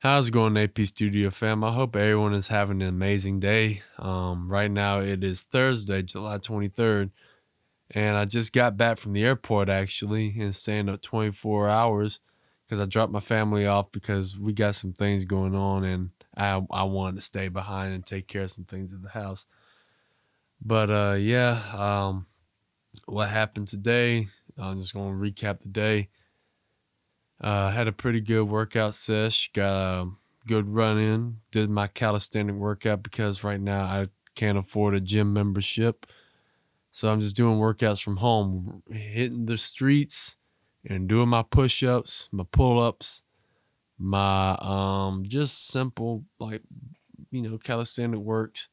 How's it going, AP Studio fam? I hope everyone is having an amazing day. Right now it is Thursday, July 23rd, and I just got back from the airport actually and staying up 24 hours because I dropped my family off because we got some things going on and I wanted to stay behind and take care of some things at the house. But what happened today? I'm just going to recap the day. Had a pretty good workout sesh. Got a good run in. Did my calisthenic workout because right now I can't afford a gym membership. So I'm just doing workouts from home, hitting the streets and doing my push-ups, my pull-ups, my just simple calisthenic works.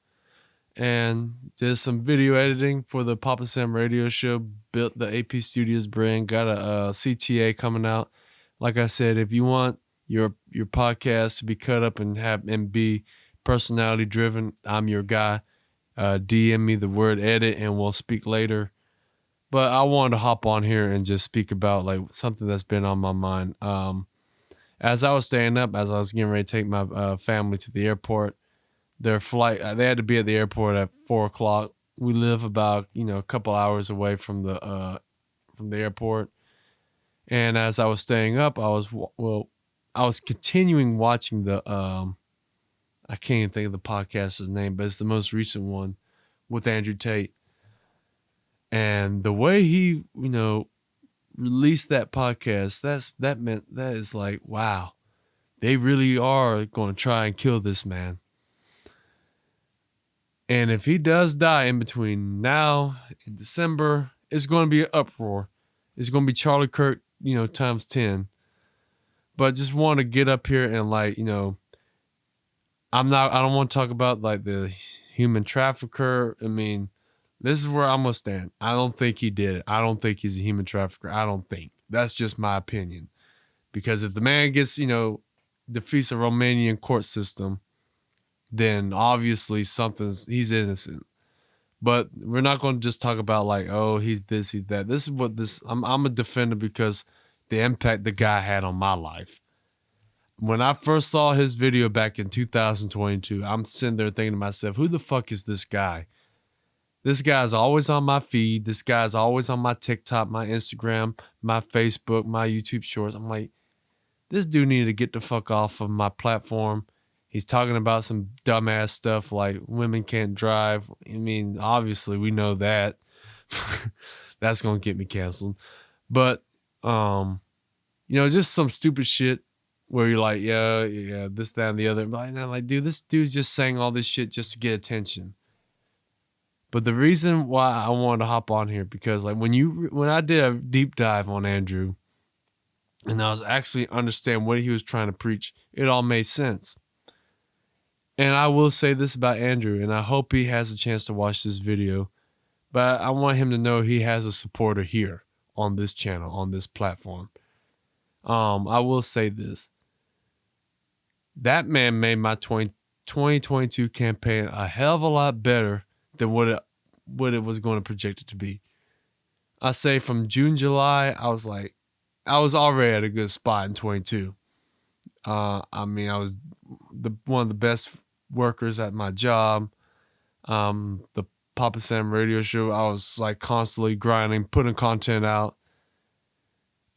And did some video editing for the Papa Sam radio show, built the AP Studios brand, got a CTA coming out. Like I said, if you want your podcast to be cut up and be personality driven, I'm your guy. DM me the word edit and we'll speak later. But I wanted to hop on here and just speak about like something that's been on my mind. As I was staying up, as I was getting ready to take my family to the airport, their flight, they had to be at the airport at 4 o'clock. We live about a couple hours away from the airport. And as I was staying up, I was continuing watching the I can't even think of the podcast's name, but it's the most recent one with Andrew Tate. And the way he released that podcast, that is like, wow, they really are going to try and kill this man. And if he does die in between now and December, it's going to be an uproar. It's going to be Charlie Kirk, times 10. But just want to get up here and I don't want to talk about like the human trafficker. I mean, this is where I'm going to stand. I don't think he did it. I don't think he's a human trafficker. I don't think. That's just my opinion. Because if the man gets, defeats a Romanian court system, then obviously he's innocent. But we're not going to just talk about like, oh, he's this, he's that. This is what I'm a defender because the impact the guy had on my life. When I first saw his video back in 2022, I'm sitting there thinking to myself, who the fuck is this guy? This guy's always on my feed. This guy's always on my TikTok, my Instagram, my Facebook, my YouTube shorts. I'm like, this dude needed to get the fuck off of my platform. He's talking about some dumbass stuff like women can't drive. I mean, obviously we know that. That's gonna get me canceled. But just some stupid shit where you're like, yeah, this, that, and the other. But I'm like, dude, this dude's just saying all this shit just to get attention. But the reason why I wanted to hop on here because like when I did a deep dive on Andrew and I was actually understand what he was trying to preach, it all made sense. And I will say this about Andrew, and I hope he has a chance to watch this video, but I want him to know he has a supporter here on this channel, on this platform. I will say this. That man made my 2022 campaign a hell of a lot better than what it was going to project it to be. I say from June, July, I was already at a good spot in 22. I mean, I was one of the best workers at my job. The Papa Sam radio show, I was like constantly grinding, putting content out.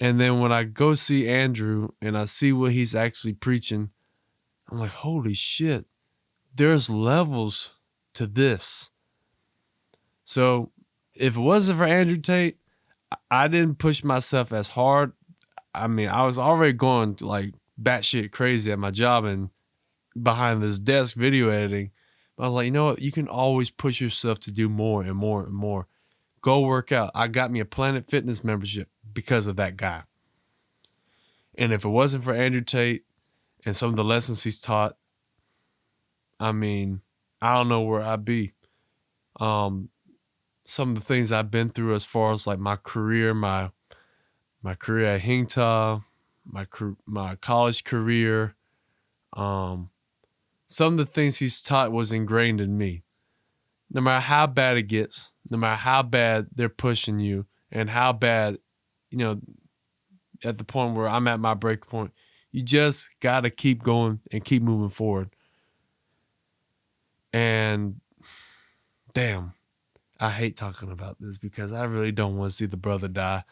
And then when I go see Andrew and I see what he's actually preaching, I'm like, holy shit, there's levels to this. So if it wasn't for Andrew Tate, I didn't push myself as hard. I mean, I was already going like batshit crazy at my job and behind this desk video editing. But I was like, you know what? You can always push yourself to do more and more and more. Go work out. I got me a Planet Fitness membership because of that guy. And if it wasn't for Andrew Tate and some of the lessons he's taught, I mean, I don't know where I'd be. Some of the things I've been through as far as like my career, my career at Hingta, my college career, some of the things he's taught was ingrained in me. No matter how bad it gets, no matter how bad they're pushing you, and how bad, at the point where I'm at my break point, You just got to keep going and keep moving forward. And damn, I hate talking about this because I really don't want to see the brother die.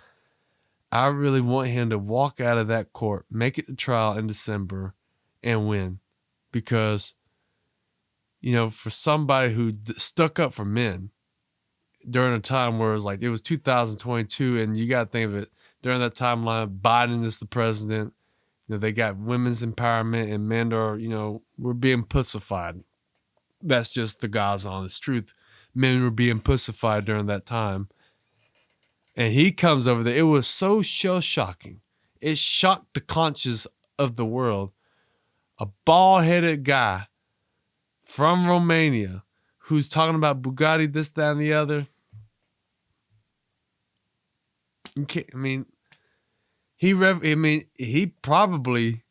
I really want him to walk out of that court, make it to trial in December, and win. Because, for somebody who stuck up for men during a time where it was 2022, and you got to think of it, during that timeline, Biden is the president. They got women's empowerment, and men are, we're being pussified. That's just the God's honest truth. Men were being pussified during that time. And he comes over there. It was so shell-shocking. It shocked the conscience of the world. A bald-headed guy from Romania who's talking about Bugatti, this, that, and the other. He probably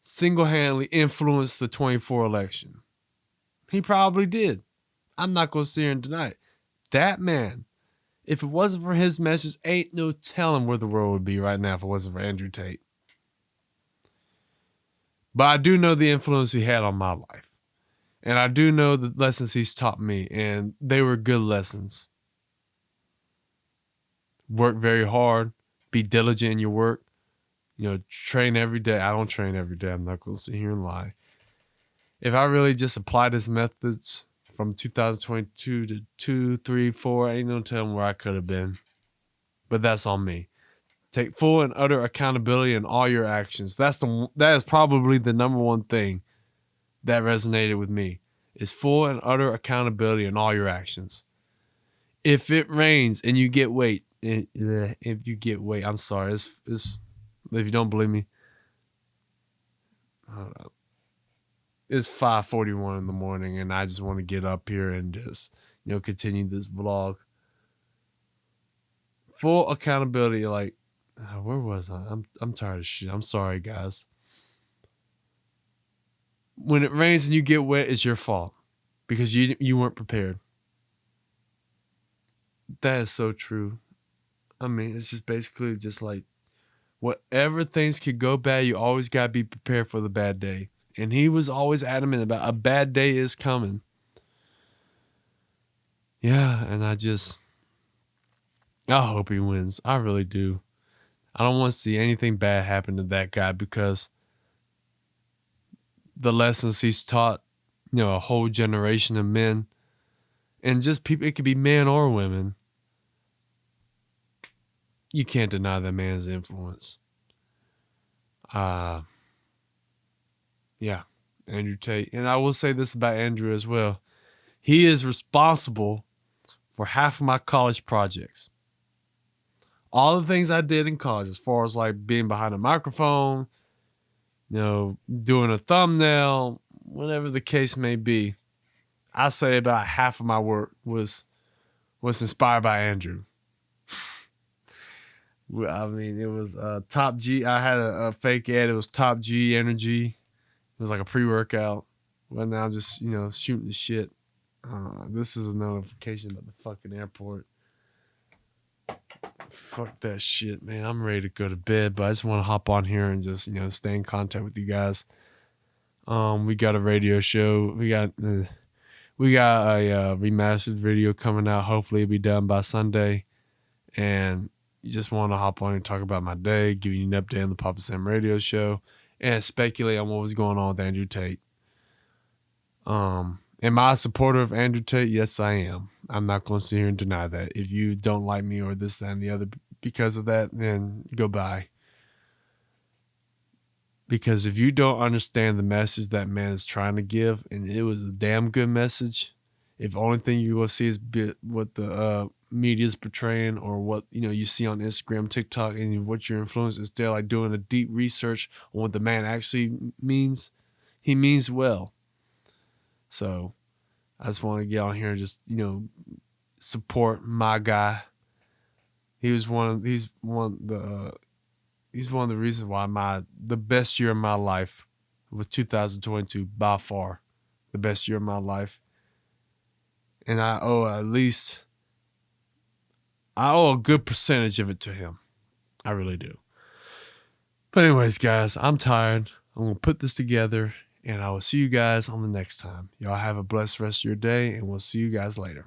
single-handedly influenced the 24 election. He probably did. I'm not going to sit here and deny it. That man, if it wasn't for his message, ain't no telling where the world would be right now if it wasn't for Andrew Tate. But I do know the influence he had on my life. And I do know the lessons he's taught me, and they were good lessons. Work very hard. Be diligent in your work. Train every day. I don't train every day. I'm not going to sit here and lie. If I really just applied his methods from 2022 to 2, 3, 4, ain't no telling where I could have been. But that's on me. Take full and utter accountability in all your actions. That is probably the number one thing that resonated with me, is full and utter accountability in all your actions. If it rains and you get wet, I'm sorry. It's if you don't believe me, hold up. It's 5:41 in the morning, and I just want to get up here and just, continue this vlog. Full accountability, where was I? I'm tired of shit. I'm sorry, guys. When it rains and you get wet, it's your fault because you weren't prepared. That is so true. It's just basically just whatever things could go bad, you always got to be prepared for the bad day. And he was always adamant about a bad day is coming. Yeah, and I hope he wins. I really do. I don't want to see anything bad happen to that guy because the lessons he's taught, a whole generation of men, and just people, it could be men or women. You can't deny that man's influence. Yeah, Andrew Tate. And I will say this about Andrew as well. He is responsible for half of my college projects. All the things I did in college, as far as being behind a microphone, doing a thumbnail, whatever the case may be, I say about half of my work was inspired by Andrew. It was Top G. I had a fake ad. It was Top G Energy. It was like a pre-workout. Well, now I'm just, shooting the shit. This is a notification about the fucking airport. Fuck that shit, man. I'm ready to go to bed, but I just want to hop on here and just, stay in contact with you guys. We got a radio show. We got a remastered video coming out. Hopefully it'll be done by Sunday. And you just want to hop on and talk about my day, give you an update on the Papa Sam radio show, and speculate on what was going on with Andrew Tate. Am I a supporter of Andrew Tate? Yes, I am. I'm not going to sit here and deny that. If you don't like me or this, that, and the other because of that, then goodbye. Because if you don't understand the message that man is trying to give, and it was a damn good message, if the only thing you will see is what the media is portraying or what you see on Instagram, TikTok, and what your influence, instead of doing a deep research on what the man actually means, he means well. So I just want to get on here and just support my guy. He's one of the reasons why the best year of my life was 2022, by far the best year of my life. And I owe a good percentage of it to him. I really do. But anyways, guys, I'm tired. I'm going to put this together, and I will see you guys on the next time. Y'all have a blessed rest of your day, and we'll see you guys later.